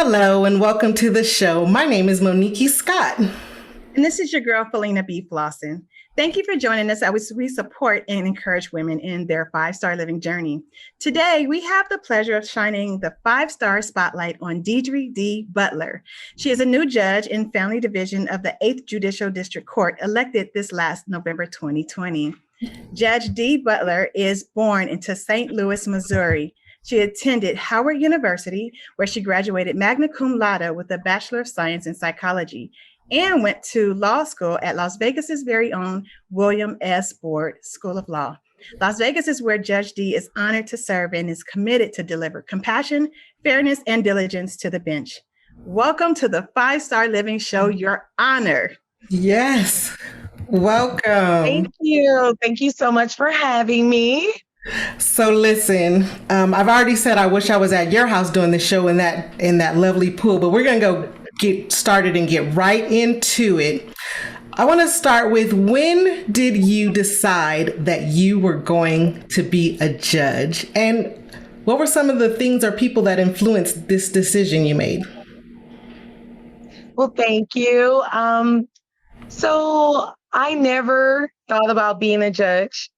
Hello and welcome to the show. My name is Monickie Scott. And this is your girl, Felina B. Flossin. Thank you for joining us as we support and encourage women in their five-star living journey. Today, we have the pleasure of shining the five-star spotlight on Dedree D. Butler. She is a new judge in Family Division of the Eighth Judicial District Court, elected this last November 2020. Judge Dee Butler is born into St. Louis, Missouri. She attended Howard University, where she graduated Magna Cum Laude with a Bachelor of Science in Psychology, and went to law school at Las Vegas's very own William S. Board School of Law. Las Vegas is where Judge Dee is honored to serve and is committed to deliver compassion, fairness, and diligence to the bench. Welcome to the Five-Star Living Show, Your Honor. Yes, welcome. Thank you. Thank you so much for having me. So listen, I've already said I wish I was at your house doing the show in that lovely pool, but we're going to go get started and get right into it. I want to start with, when did you decide that you were going to be a judge? And what were some of the things or people that influenced this decision you made? Well, thank you. So I never thought about being a judge.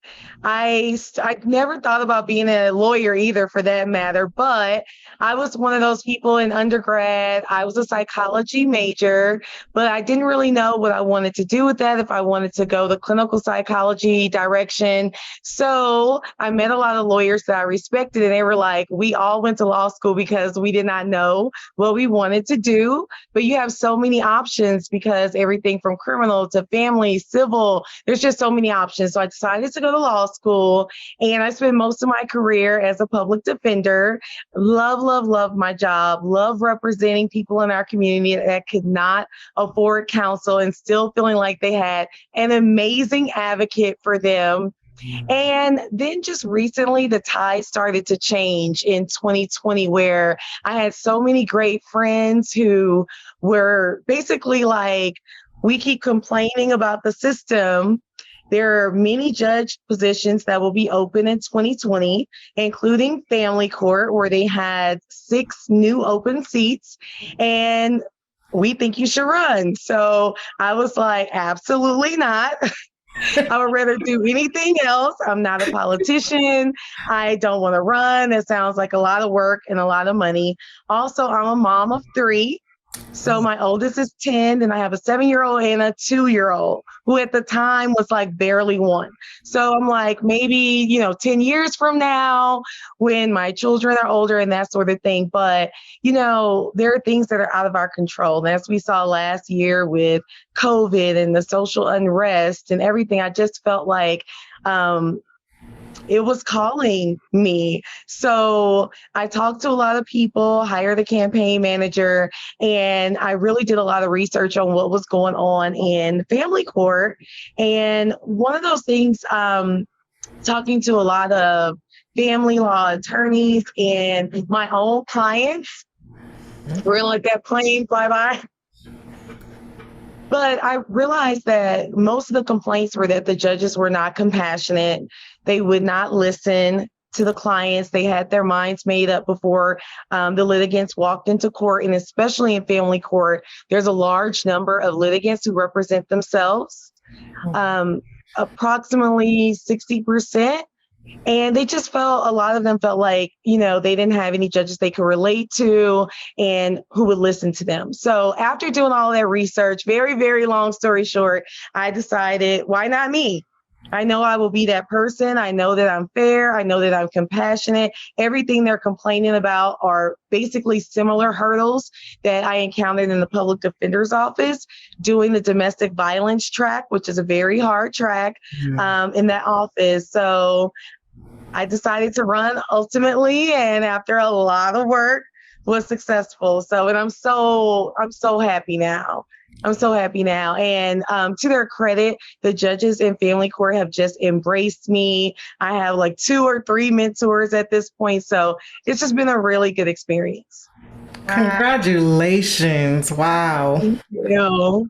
I never thought about being a lawyer either, for that matter, but I was one of those people in undergrad. I was a psychology major, but I didn't really know what I wanted to do with that, if I wanted to go the clinical psychology direction. So I met a lot of lawyers that I respected, and they were like, we all went to law school because we did not know what we wanted to do, but you have so many options because everything from criminal to family, civil, there's just so many options. So I decided to go to law school, and I spent most of my career as a public defender. Love my job. Love representing people in our community that could not afford counsel, and still feeling like they had an amazing advocate for them. And then just recently, the tide started to change in 2020, where I had so many great friends who were basically like, we keep complaining about the system. There are many judge positions that will be open in 2020, including family court, where they had 6 new open seats, and we think you should run. So I was like, absolutely not. I would rather do anything else. I'm not a politician. I don't want to run. It sounds like a lot of work and a lot of money. Also, I'm a mom of 3. So my oldest is 10, and I have a 7-year-old and a 2-year-old who at the time was like barely 1. So I'm like, maybe, 10 years from now, when my children are older and that sort of thing. But, there are things that are out of our control. And as we saw last year with COVID and the social unrest and everything, I just felt like, it was calling me. So I talked to a lot of people, hired a campaign manager, and I really did a lot of research on what was going on in family court. And one of those things, talking to a lot of family law attorneys and my own clients, we're like that plane fly by. But I realized that most of the complaints were that the judges were not compassionate. They would not listen to the clients. They had their minds made up before the litigants walked into court. And especially in family court, there's a large number of litigants who represent themselves, approximately 60%. And they just felt, a lot of them felt like, they didn't have any judges they could relate to and who would listen to them. So after doing all that research, very, very long story short, I decided, why not me? I know I will be that person. I know that I'm fair. I know that I'm compassionate. Everything they're complaining about are basically similar hurdles that I encountered in the public defender's office doing the domestic violence track, which is a very hard track in that office. So I decided to run ultimately, and after a lot of work, was successful. So, and I'm so happy now. I'm so happy now. And to their credit, the judges in family court have just embraced me. I have like 2 or 3 mentors at this point. So it's just been a really good experience. Congratulations. Wow. Thank you.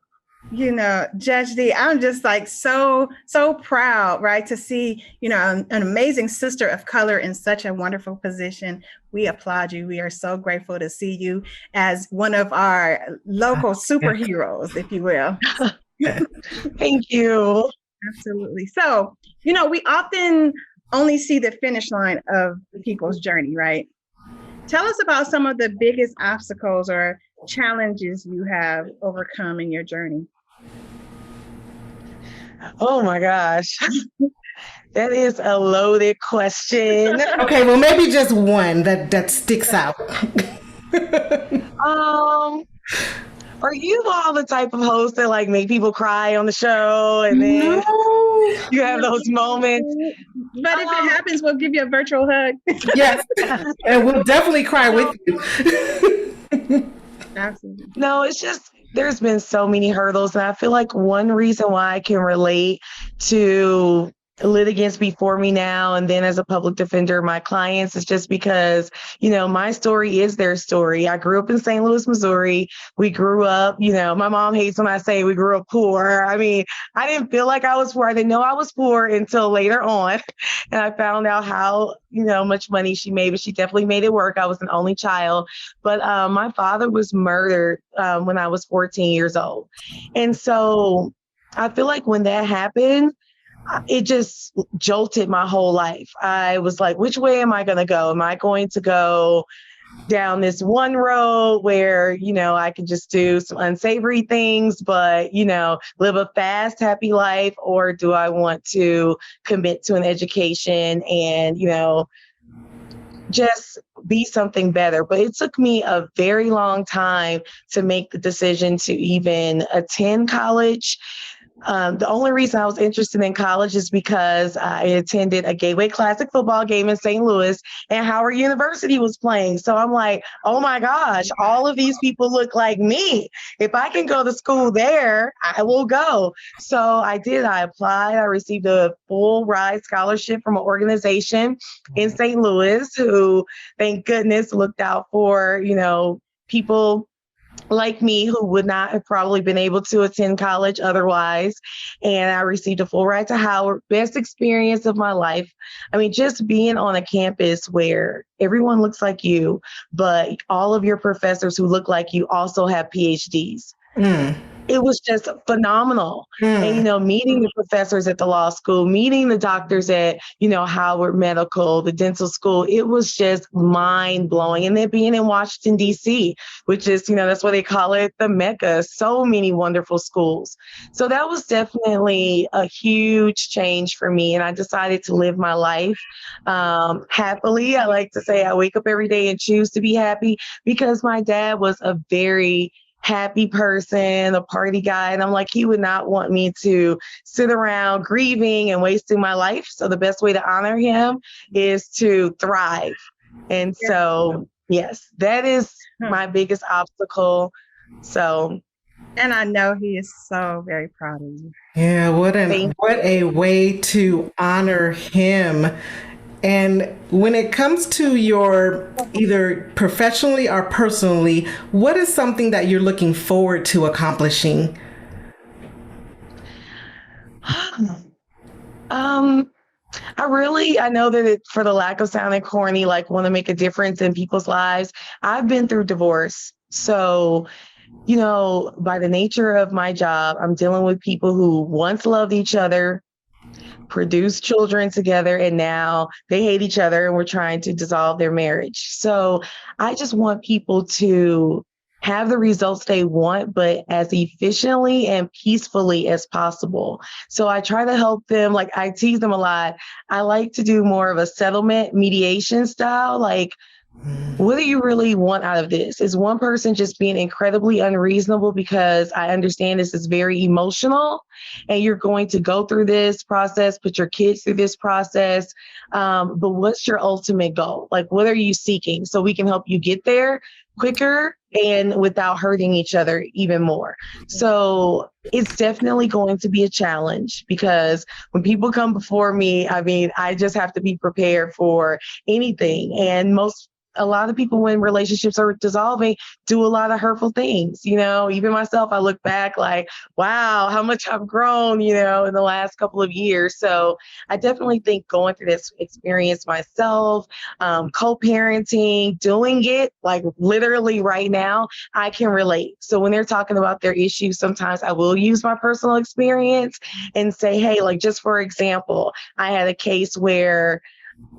Judge Dee, I'm just like so proud, right, to see, an amazing sister of color in such a wonderful position. We applaud you. We are so grateful to see you as one of our local superheroes, if you will. Thank you. Absolutely. So, we often only see the finish line of people's journey, right? Tell us about some of the biggest obstacles or challenges you have overcome in your journey. Oh my gosh. That is a loaded question. Okay, well, maybe just one that sticks out. Are you all the type of host that like make people cry on the show and then you have those moments? But if it happens, we'll give you a virtual hug. Yes, and we'll definitely cry with you. Absolutely. No, it's just there's been so many hurdles, and I feel like one reason why I can relate to litigants before me now and then as a public defender, my clients, is just because, my story is their story. I grew up in St. Louis, Missouri. We grew up, my mom hates when I say we grew up poor. I mean, I didn't feel like I was poor. I didn't know I was poor until later on. And I found out how, much money she made, but she definitely made it work. I was an only child. But my father was murdered when I was 14 years old. And so I feel like when that happened, it just jolted my whole life. I was like, which way am I going to go? Am I going to go down this one road where, I can just do some unsavory things, but, live a fast, happy life? Or do I want to commit to an education and, just be something better? But it took me a very long time to make the decision to even attend college. The only reason I was interested in college is because I attended a Gateway Classic football game in St. Louis and Howard University was playing. So I'm like, oh my gosh, all of these people look like me. If I can go to school there, I will go. So I did. I applied. I received a full ride scholarship from an organization in St. Louis who, thank goodness, looked out for, people like me who would not have probably been able to attend college otherwise. And I received a full ride to Howard. Best experience of my life. I mean, just being on a campus where everyone looks like you, but all of your professors who look like you also have PhDs. It was just phenomenal. And, meeting the professors at the law school, meeting the doctors at, Howard Medical, the dental school, it was just mind blowing. And then being in Washington, D.C., which is, that's why they call it the Mecca, so many wonderful schools. So that was definitely a huge change for me. And I decided to live my life happily. I like to say I wake up every day and choose to be happy because my dad was a very happy person, a party guy. And I'm like, he would not want me to sit around grieving and wasting my life. So the best way to honor him is to thrive. And so, yes, that is my biggest obstacle. So. And I know he is so very proud of you. Yeah, what a way to honor him. And when it comes to your either professionally or personally, what is something that you're looking forward to accomplishing? I know that for the lack of sounding corny, like want to make a difference in people's lives. I've been through divorce. So, by the nature of my job, I'm dealing with people who once loved each other, produced children together, and now they hate each other and we're trying to dissolve their marriage. So I just want people to have the results they want, but as efficiently and peacefully as possible. So I try to help them, like I tease them a lot. I like to do more of a settlement mediation style, like, what do you really want out of this? Is one person just being incredibly unreasonable because I understand this is very emotional and you're going to go through this process, put your kids through this process. But what's your ultimate goal? Like, what are you seeking? So we can help you get there quicker and without hurting each other even more. So it's definitely going to be a challenge because when people come before me, I mean, I just have to be prepared for anything. And most a lot of people, when relationships are dissolving, do a lot of hurtful things. Even myself, I look back like, wow, how much I've grown, in the last couple of years. So I definitely think going through this experience myself, co-parenting, doing it like literally right now, I can relate. So when they're talking about their issues, sometimes I will use my personal experience and say, hey, like just for example, I had a case where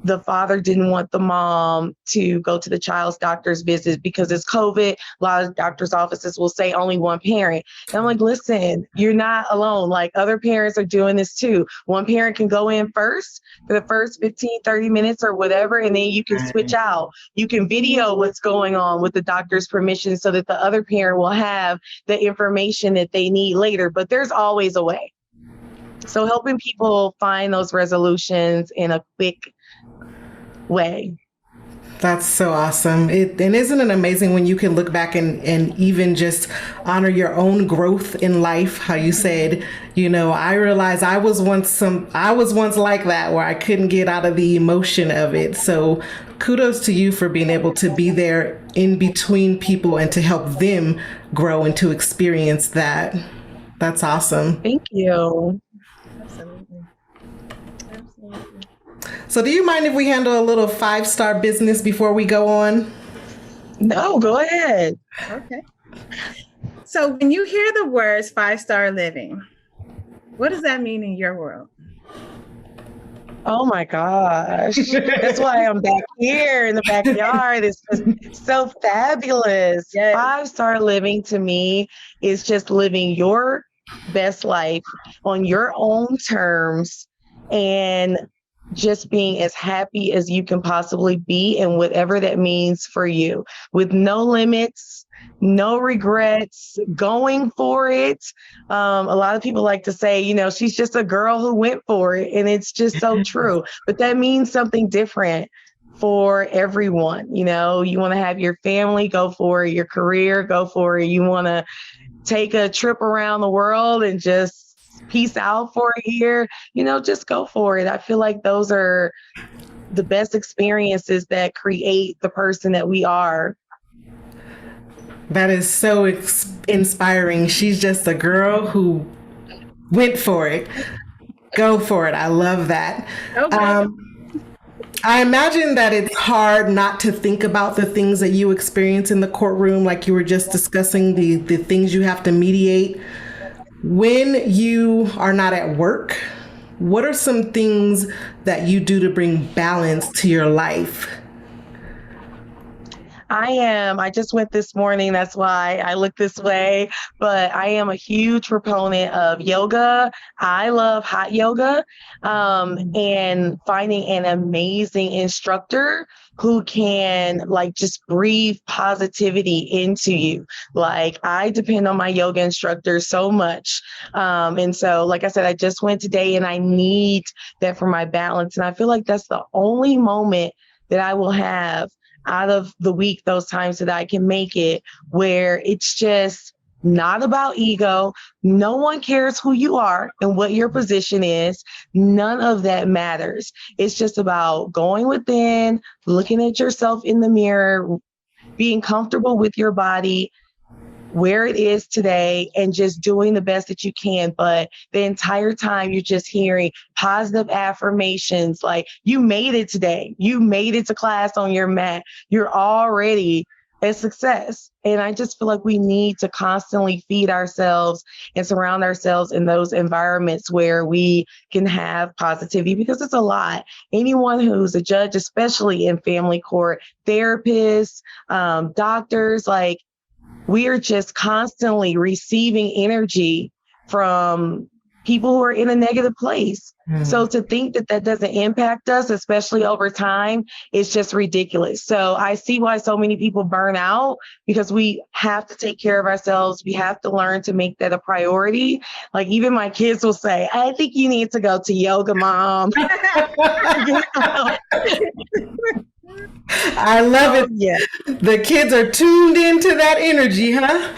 the father didn't want the mom to go to the child's doctor's visit because it's COVID. A lot of doctor's offices will say only one parent. And I'm like, listen, you're not alone. Like other parents are doing this too. One parent can go in first for the first 15, 30 minutes or whatever, and then you can switch out. You can video what's going on with the doctor's permission so that the other parent will have the information that they need later. But there's always a way. So helping people find those resolutions in a quick way. That's so awesome. And isn't it amazing when you can look back and even just honor your own growth in life? How you said, I realized I was once like that, where I couldn't get out of the emotion of it. So kudos to you for being able to be there in between people and to help them grow and to experience that. That's awesome. Thank you. So do you mind if we handle a little 5-star business before we go on? No, go ahead. Okay. So when you hear the words 5-star living, what does that mean in your world? Oh my gosh. That's why I'm back here in the backyard. It's just so fabulous. Yes. 5-star living to me is just living your best life on your own terms and just being as happy as you can possibly be, and whatever that means for you, with no limits, no regrets, going for it. A lot of people like to say, she's just a girl who went for it. And it's just so true. But that means something different for everyone. You want to have your family, go for it, your career, go for it. You want to take a trip around the world and just peace out for a year, just go for it. I feel like those are the best experiences that create the person that we are. That is so inspiring. She's just a girl who went for it. Go for it. I love that. Okay. I imagine that it's hard not to think about the things that you experience in the courtroom, like you were just discussing, the things you have to mediate. When you are not at work, what are some things that you do to bring balance to your life? I just went this morning. That's why I look this way. But I am a huge proponent of yoga. I love hot yoga, and finding an amazing instructor who can just breathe positivity into you. Like I depend on my yoga instructor so much. And so, like I said, I just went today and I need that for my balance. And I feel like that's the only moment that I will have out of the week, those times that I can make it, where it's just not about ego. No one cares who you are and what your position is. None of that matters. It's just about going within, looking at yourself in the mirror, being comfortable with your body, where it is today, and just doing the best that you can. But the entire time you're just hearing positive affirmations, like you made it today. You made it to class on your mat. You're already a success. And I just feel like we need to constantly feed ourselves and surround ourselves in those environments where we can have positivity, because it's a lot. Anyone who's a judge, especially in family court, therapists, doctors, we are just constantly receiving energy from people who are in a negative place. So to think that that doesn't impact us, especially over time, is just ridiculous. So I see why so many people burn out, because we have to take care of ourselves. We have to learn to make that a priority. Like even my kids will say, I think you need to go to yoga, Mom. I love it. Yeah. The kids are tuned into that energy, huh?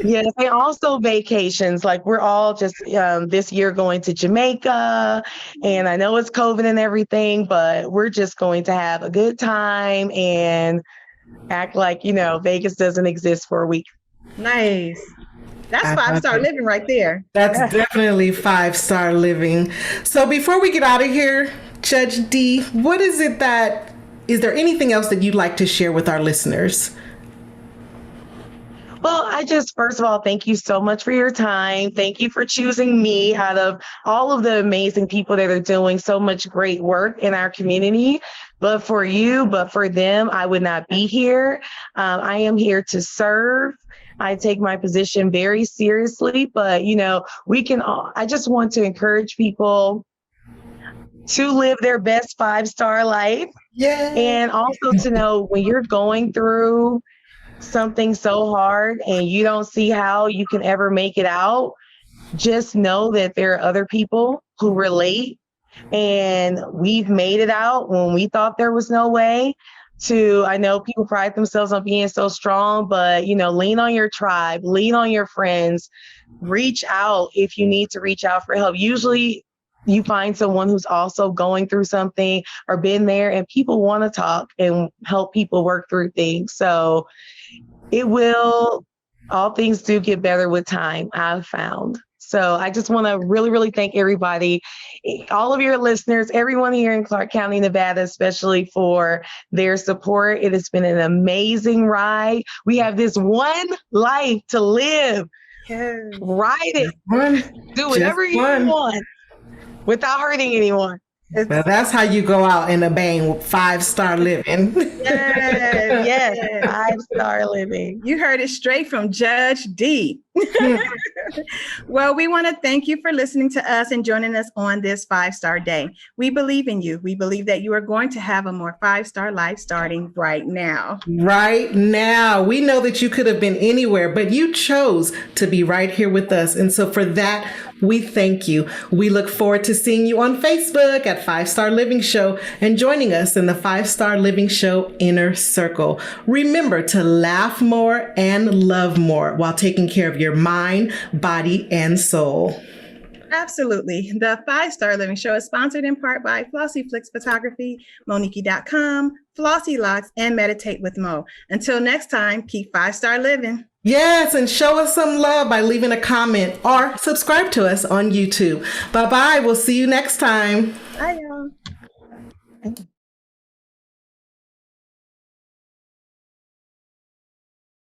Yes, and also vacations. Like we're all just this year going to Jamaica, and I know it's COVID and everything, but we're just going to have a good time and act like, Vegas doesn't exist for a week. Nice. That's I love 5-star it. living right there. That's definitely 5-star living. So before we get out of here, Judge Dee, is there anything else that you'd like to share with our listeners? Well, first of all, thank you so much for your time. Thank you for choosing me out of all of the amazing people that are doing so much great work in our community. But for them, I would not be here. I am here to serve. I take my position very seriously, but I just want to encourage people to live their best 5-star life. Yeah. And also to know when you're going through something so hard and you don't see how you can ever make it out, just know that there are other people who relate, and we've made it out when we thought there was no way. I know people pride themselves on being so strong, but lean on your tribe, lean on your friends, reach out if you need to reach out for help. Usually you find someone who's also going through something or been there, and people want to talk and help people work through things. So all things do get better with time, I've found. So I just want to really, really thank everybody, all of your listeners, everyone here in Clark County, Nevada, especially for their support. It has been an amazing ride. We have this one life to live. Yes. Ride it. Do whatever you want without hurting anyone. Well, that's how you go out in a bang with 5-star living. Yes, 5-star living. You heard it straight from Judge Dee. Well, we want to thank you for listening to us and joining us on this 5-star day. We believe in you. We believe that you are going to have a more 5-star life starting right now. Right now. We know that you could have been anywhere, but you chose to be right here with us. And so for that, we thank you. We look forward to seeing you on Facebook at 5-Star Living Show and joining us in the 5-Star Living Show Inner Circle. Remember to laugh more and love more while taking care of your mind, body, and soul. Absolutely. The 5-Star Living Show is sponsored in part by Flossie Flicks Photography, Monickie.com, Flossie Locks, and Meditate with Mo. Until next time, keep 5-star living. Yes, and show us some love by leaving a comment or subscribe to us on YouTube. Bye-bye. We'll see you next time. Bye, y'all.